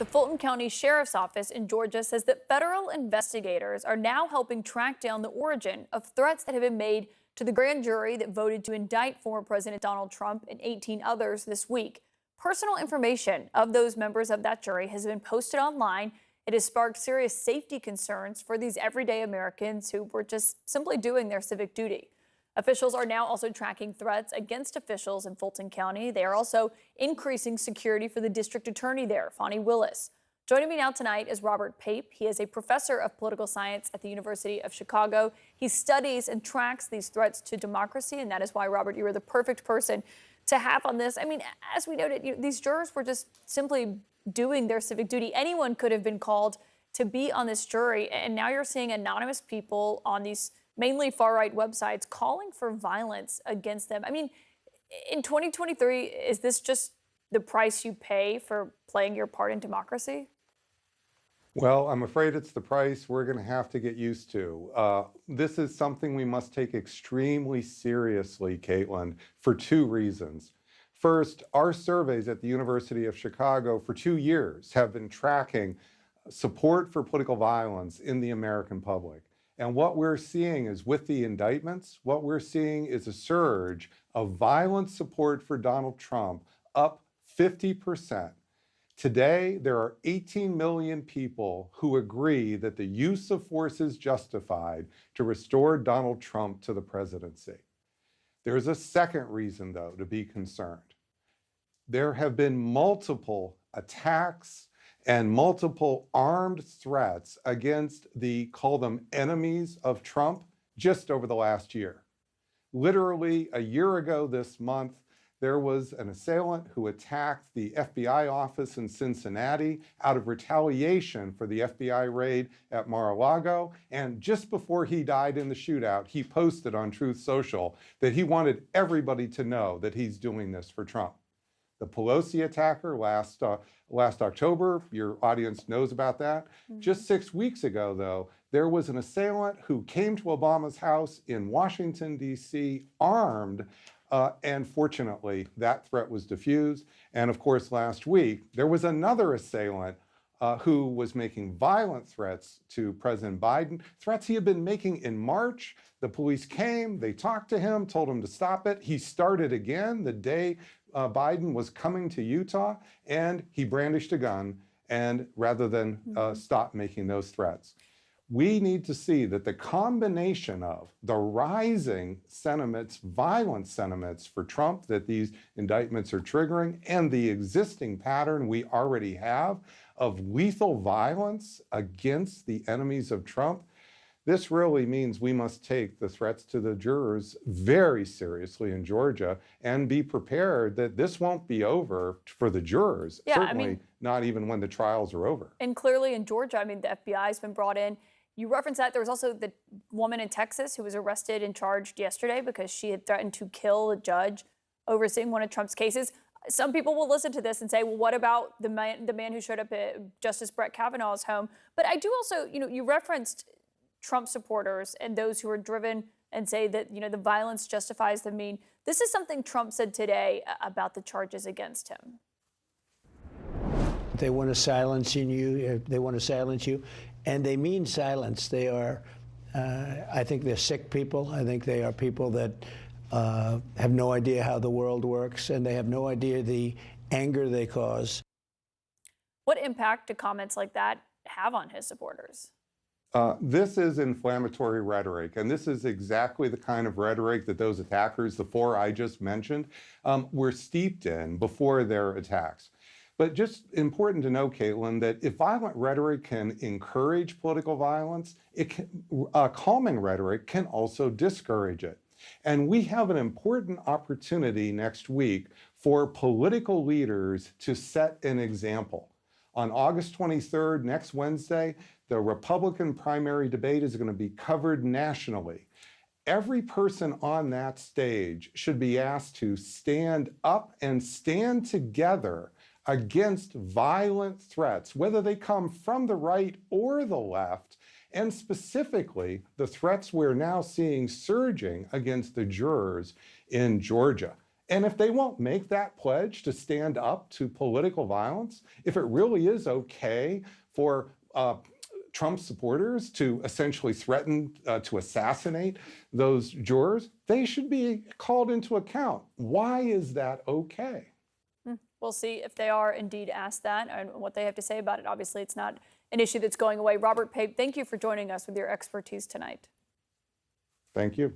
The Fulton County Sheriff's Office in Georgia says that federal investigators are now helping track down the origin of threats that have been made to the grand jury that voted to indict former President Donald Trump and 18 others this week. Personal information of those members of that jury has been posted online. It has sparked serious safety concerns for these everyday Americans who were just simply doing their civic duty. Officials are now also tracking threats against officials in Fulton County. They are also increasing security for the district attorney there, Fonnie Willis. Joining me now tonight is Robert Pape. He is a professor of political science at the University of Chicago. He studies and tracks these threats to democracy, and that is why, Robert, you are the perfect person to have on this. I mean, as we noted, these jurors were just simply doing their civic duty. Anyone could have been called to be on this jury, and now you're seeing anonymous people on these mainly far-right websites calling for violence against them. I mean, in 2023, is this just the price you pay for playing your part in democracy? Well, I'm afraid it's the price we're going to have to get used to. This is something we must take extremely seriously, Kaitlan, for two reasons. First, our surveys at the University of Chicago for 2 years have been tracking support for political violence in the American public. And what we're seeing is, with the indictments, what we're seeing is a surge of violent support for Donald Trump, up 50%. Today, there are 18 million people who agree that the use of force is justified to restore Donald Trump to the presidency. There's a second reason, though, to be concerned. There have been multiple attacks and multiple armed threats against the, call them, enemies of Trump just over the last year. Literally a year ago this month, there was an assailant who attacked the FBI office in Cincinnati out of retaliation for the FBI raid at Mar-a-Lago. And just before he died in the shootout, he posted on Truth Social that he wanted everybody to know that he's doing this for Trump. The Pelosi attacker last October, your audience knows about that. Just 6 weeks ago, though, there was an assailant who came to Obama's house in Washington, D.C., armed, and fortunately, that threat was diffused. And of course, last week, there was another assailant who was making violent threats to President Biden, threats he had been making in March. The police came, they talked to him, told him to stop it. He started again the day Biden was coming to Utah, and he brandished a gun, and rather than stop making those threats. We need to see that the combination of the rising sentiments, violent sentiments for Trump that these indictments are triggering, and the existing pattern we already have of lethal violence against the enemies of Trump, this really means we must take the threats to the jurors very seriously in Georgia and be prepared that this won't be over for the jurors, certainly not even when the trials are over. And clearly in Georgia, I mean, the FBI has been brought in. You referenced that. There was also the woman in Texas who was arrested and charged yesterday because she had threatened to kill a judge overseeing one of Trump's cases. Some people will listen to this and say, well, what about the man who showed up at Justice Brett Kavanaugh's home? But I do also, you referenced Trump supporters and those who are driven and say that, the violence justifies the mean. This is something Trump said today about the charges against him. They want to silence you. They want to silence you. And they mean silence. They are, I think they're sick people. I think they are people that have no idea how the world works, and they have no idea the anger they cause. What impact do comments like that have on his supporters? This is inflammatory rhetoric, and this is exactly the kind of rhetoric that those attackers, the four I just mentioned, were steeped in before their attacks. But just important to know, Kaitlan, that if violent rhetoric can encourage political violence, calming rhetoric can also discourage it. And we have an important opportunity next week for political leaders to set an example. On August 23rd, next Wednesday, the Republican primary debate is going to be covered nationally. Every person on that stage should be asked to stand up and stand together against violent threats, whether they come from the right or the left, and specifically the threats we're now seeing surging against the jurors in Georgia. And if they won't make that pledge to stand up to political violence, if it really is okay for Trump supporters to essentially threaten to assassinate those jurors, they should be called into account. Why is that okay? We'll see if they are indeed asked that and what they have to say about it. Obviously, it's not an issue that's going away. Robert Pape, thank you for joining us with your expertise tonight. Thank you.